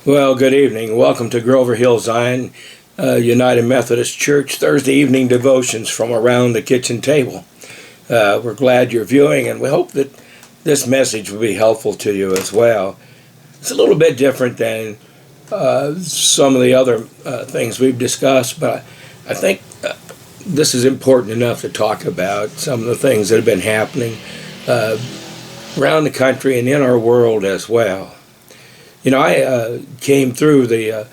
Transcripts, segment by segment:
Well, good evening. Welcome to Grover Hill Zion United Methodist Church Thursday evening devotions from around the kitchen table. We're glad you're viewing, and we hope that this message will be helpful to you as well. It's a little bit different than some of the other things we've discussed, but I think this is important enough to talk about some of the things that have been happening around the country and in our world as well. You know, I came through the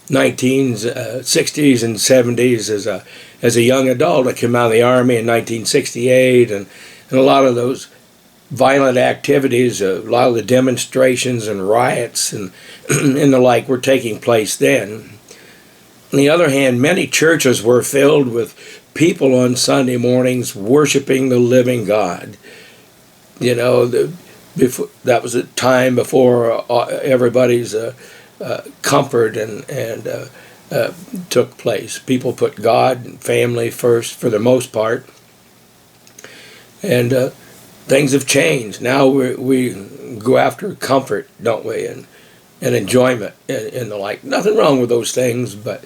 1960s and 70s as a young adult. I came out of the Army in 1968, and a lot of those violent activities, a lot of the demonstrations and riots and the like were taking place then. On the other hand, many churches were filled with people on Sunday mornings worshiping the living God. You know, that was a time before everybody's comfort and took place. People put God and family first for the most part, and things have changed. Now we go after comfort, don't we, and enjoyment and the like. Nothing wrong with those things, but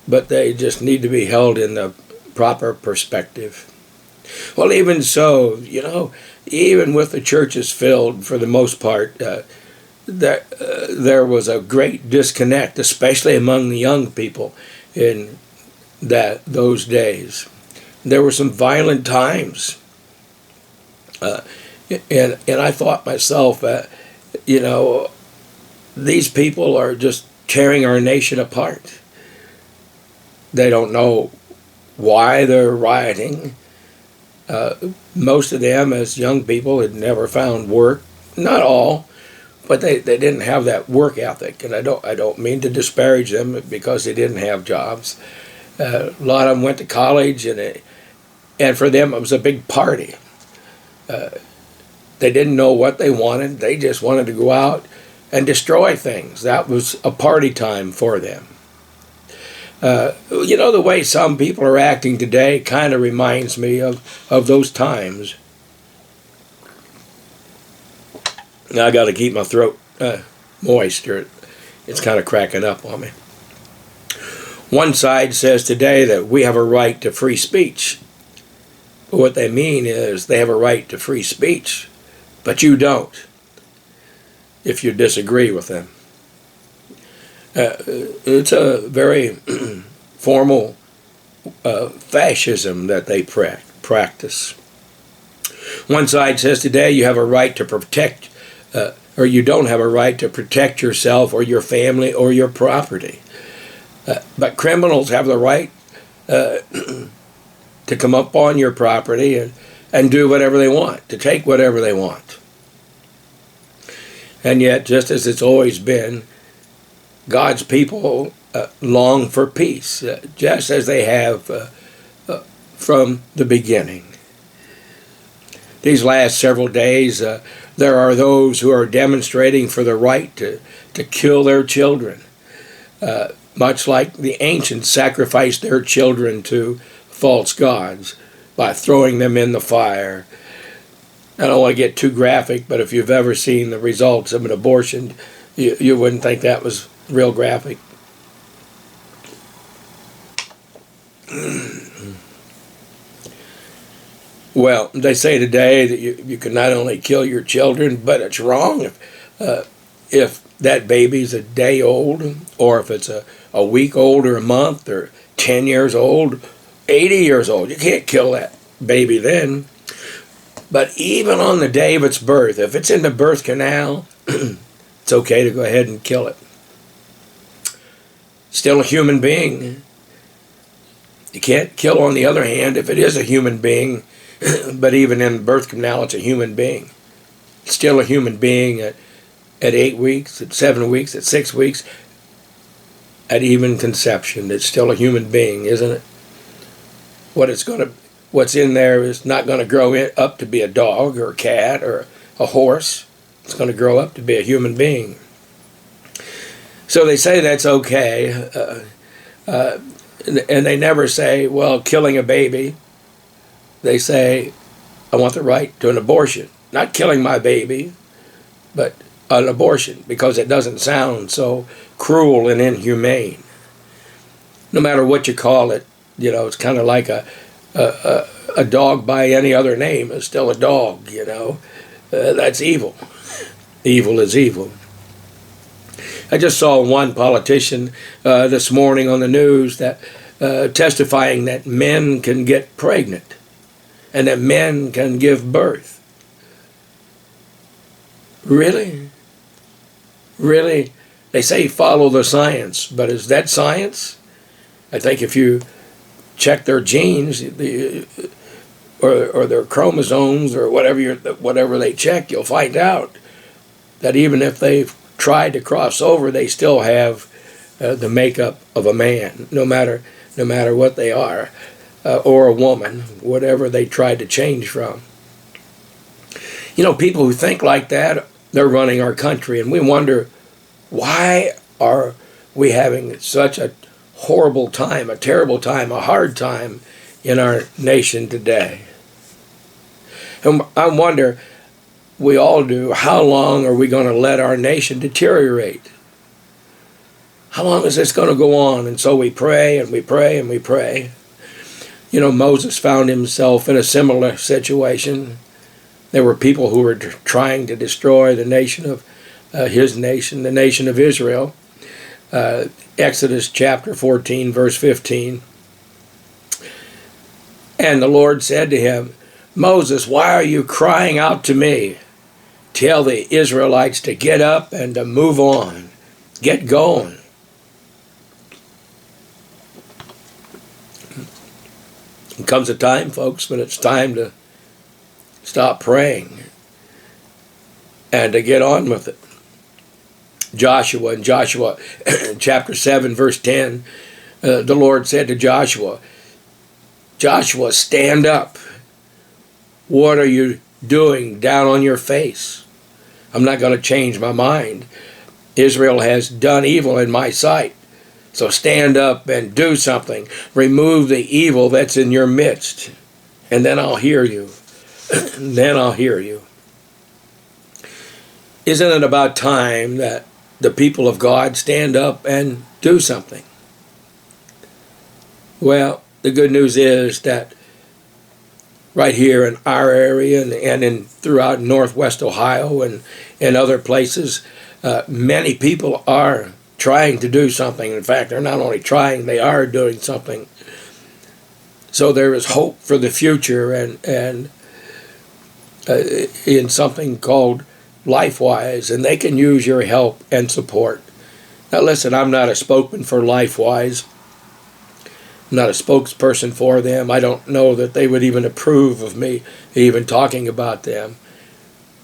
they just need to be held in the proper perspective. Well, even so, you know, even with the churches filled for the most part, there was a great disconnect, especially among the young people in those days. There were some violent times, and I thought myself, you know, these people are just tearing our nation apart. They don't know why they're rioting. Most of them, as young people, had never found work. Not all, but they didn't have that work ethic. And I don't mean to disparage them because they didn't have jobs. A lot of them went to college, and for them it was a big party. They didn't know what they wanted. They just wanted to go out and destroy things. That was a party time for them. You know, the way some people are acting today kind of reminds me of those times. Now I got to keep my throat moist, or it's kind of cracking up on me. One side says today that we have a right to free speech. What they mean is they have a right to free speech, but you don't, if you disagree with them. It's a very formal fascism that they practice. One side says today you have a right to protect, or you don't have a right to protect yourself or your family or your property. But criminals have the right to come up on your property and do whatever they want, to take whatever they want. And yet, just as it's always been, God's people long for peace, just as they have from the beginning. These last several days, there are those who are demonstrating for the right to kill their children, much like the ancients sacrificed their children to false gods by throwing them in the fire. I don't want to get too graphic, but if you've ever seen the results of an abortion, you wouldn't think that was real graphic. Well, they say today that you can not only kill your children, but it's wrong if that baby's a day old, or if it's a week old, or a month, or 10 years old, 80 years old. You can't kill that baby then. But even on the day of its birth, if it's in the birth canal, it's okay to go ahead and kill it. Still a human being. You can't kill, on the other hand, if it is a human being, but even in the birth canal, it's a human being. It's still a human being at 8 weeks, at 7 weeks, at 6 weeks, at even conception. It's still a human being, isn't it? What's in there is not going to grow up to be a dog or a cat or a horse. It's going to grow up to be a human being. So they say that's okay, and they never say, well, killing a baby. They say, I want the right to an abortion. Not killing my baby, but an abortion because it doesn't sound so cruel and inhumane. No matter what you call it, it's kind of like a dog by any other name is still a dog, That's evil. Evil is evil. I just saw one politician this morning on the news that testifying that men can get pregnant and that men can give birth. Really? Really? They say follow the science, but is that science? I think if you check their genes or their chromosomes or whatever they check, you'll find out that even if they've tried to cross over, they still have the makeup of a man, no matter what they are, or a woman, whatever they tried to change from. People who think like that, they're running our country, and we wonder, why are we having such a horrible time, a terrible time, a hard time in our nation today? And I wonder, we all do, how long are we going to let our nation deteriorate? How long is this going to go on? And so we pray and we pray and we pray. Moses found himself in a similar situation. There were people who were trying to destroy the nation of his nation, the nation of Israel. Exodus chapter 14, verse 15. And the Lord said to him, Moses, why are you crying out to me? Tell the Israelites to get up and to move on. Get going. There comes a time, folks, when it's time to stop praying and to get on with it. Joshua, in Joshua chapter 7, verse 10, the Lord said to Joshua, Joshua, stand up. What are you doing down on your face? I'm not going to change my mind. Israel has done evil in my sight. So stand up and do something. Remove the evil that's in your midst. And then I'll hear you. Then I'll hear you. Isn't it about time that the people of God stand up and do something? Well, the good news is that right here in our area and throughout Northwest Ohio and other places, many people are trying to do something. In fact, they're not only trying, they are doing something. So there is hope for the future and in something called LifeWise, and they can use your help and support. Now listen, I'm not a spokesman for LifeWise. I'm not a spokesperson for them. I don't know that they would even approve of me even talking about them.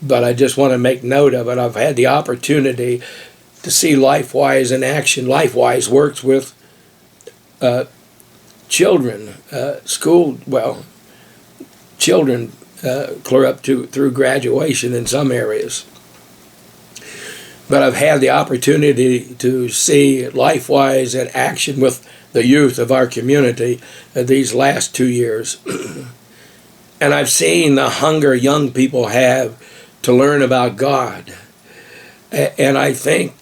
But I just want to make note of it. I've had the opportunity to see LifeWise in action. LifeWise works with children, children clear up through graduation in some areas. But I've had the opportunity to see LifeWise in action with the youth of our community these last 2 years. And I've seen the hunger young people have to learn about God. And I think,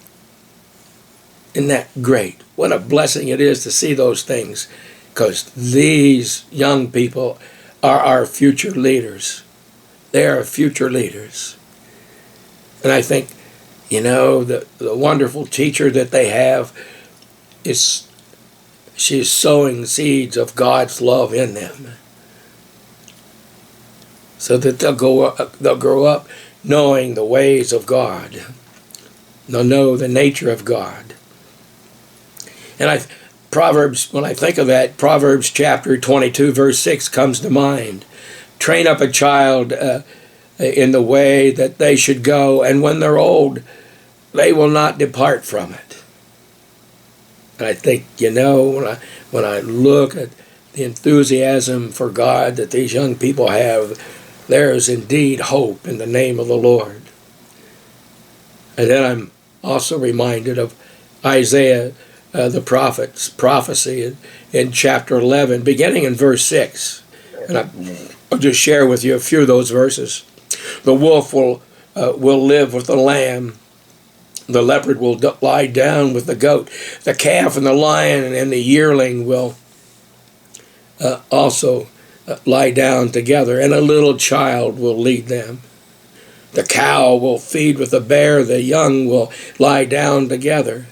isn't that great? What a blessing it is to see those things, because these young people are our future leaders. They are future leaders. And I think, the wonderful teacher that they have she's sowing seeds of God's love in them, so that they'll grow up knowing the ways of God. They'll know the nature of God. And Proverbs, when I think of that, Proverbs chapter 22, verse 6 comes to mind. Train up a child in the way that they should go, and when they're old, they will not depart from it. And I think, when I look at the enthusiasm for God that these young people have, there is indeed hope in the name of the Lord. And then I'm also reminded of Isaiah, the prophet's prophecy in chapter 11, beginning in verse 6. And I'll just share with you a few of those verses. The wolf will live with the lamb, The leopard will lie down with the goat. The calf and the lion and the yearling will also lie down together, and a little child will lead them. The cow will feed with the bear. The young will lie down together.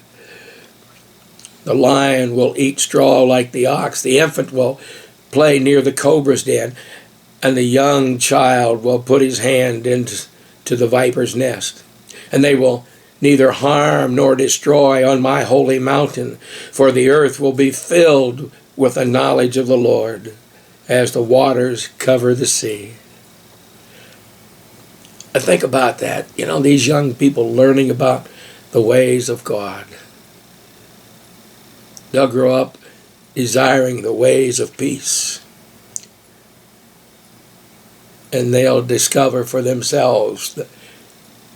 The lion will eat straw like the ox. The infant will play near the cobra's den, and the young child will put his hand into the viper's nest. And they will neither harm nor destroy on my holy mountain, for the earth will be filled with the knowledge of the Lord as the waters cover the sea. I think about that. You know, these young people learning about the ways of God. They'll grow up desiring the ways of peace. And they'll discover for themselves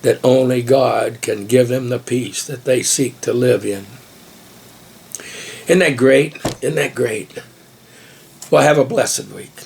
that only God can give them the peace that they seek to live in. Isn't that great? Isn't that great? Well, have a blessed week.